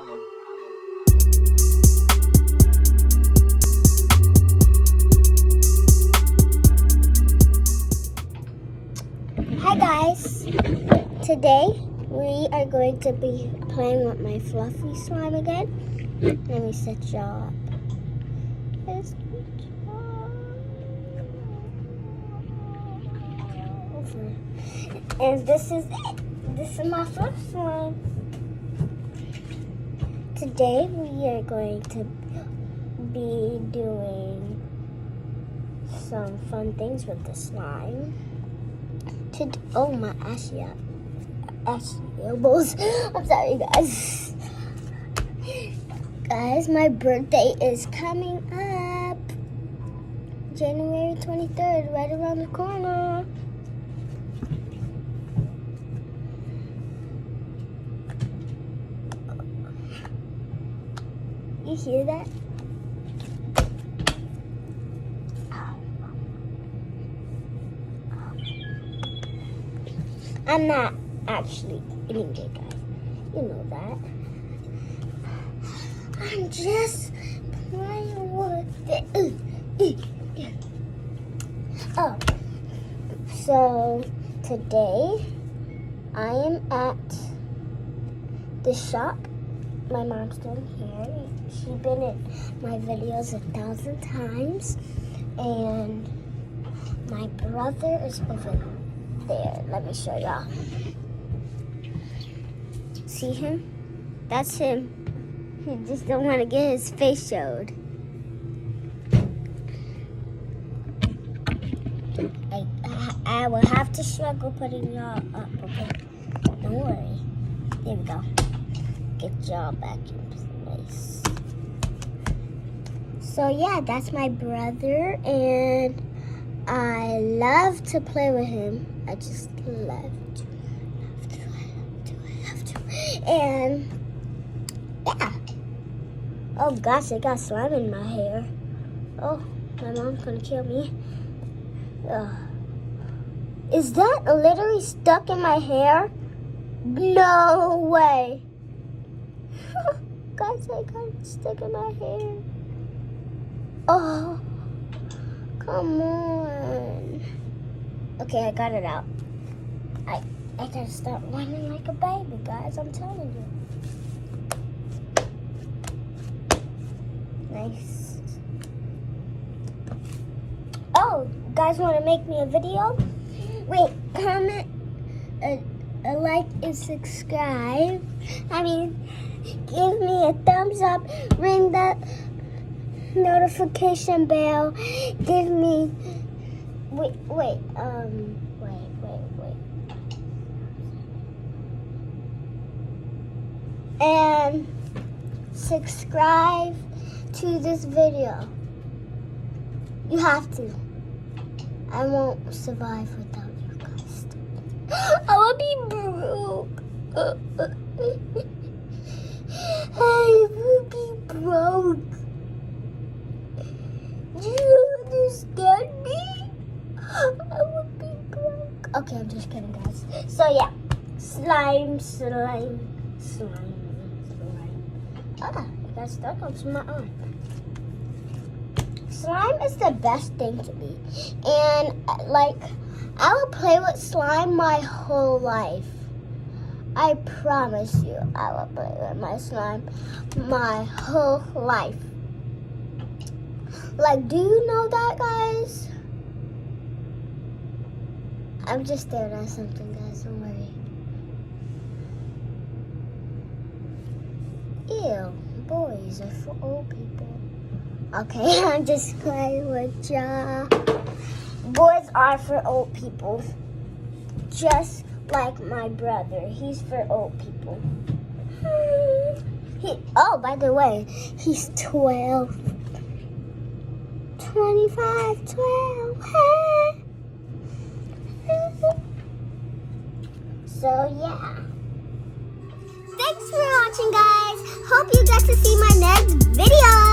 Hi guys, today we are going to be playing with my fluffy slime again. Let me set y'all up. And this is it. This is my first slime. Today we are going to be doing some fun things with the slime. Oh, my ashy elbows. I'm sorry, guys. Guys, my birthday is coming up. January 23rd, right around the corner. You hear that? I'm not actually eating it, guys. You know that. I'm just playing with it. Oh, so today I am at the shop. My mom's doing here. She's been in my videos 1,000 times. And my brother is over there. Let me show y'all. See him? That's him. He just don't want to get his face showed. I will have to struggle putting y'all up, okay? Don't worry. There we go. Get y'all back in place. So yeah, that's my brother, and I love to play with him. I just love to. And yeah. Oh gosh, I got slime in my hair. Oh, my mom's gonna kill me. Is that literally stuck in my hair? No way. Guys, I got it stuck in my hair. Oh, come on. Okay, I got it out. I gotta start running like a baby, guys. I'm telling you. Nice. Oh, guys want to make me a video? Wait, comment, a like, and subscribe. Give me a thumbs up. Ring that notification bell. Give me. Wait. And subscribe to this video. You have to. I won't survive without you guys. I will be broke. I will be broke. Do you understand me? I will be broke. Okay, I'm just kidding, guys. So yeah, slime. Ah, it got stuck onto my arm. Slime is the best thing to me. And I will play with slime my whole life. I promise you, I will play with my slime my whole life. Do you know that, guys? I'm just staring at something, guys, don't worry. Ew, boys are for old people. Okay, I'm just playing with y'all. Boys are for old people. Just like my brother. He's for old people. Oh, by the way, he's 12. 25, 12. So, yeah. Thanks for watching, guys. Hope you get to see my next video.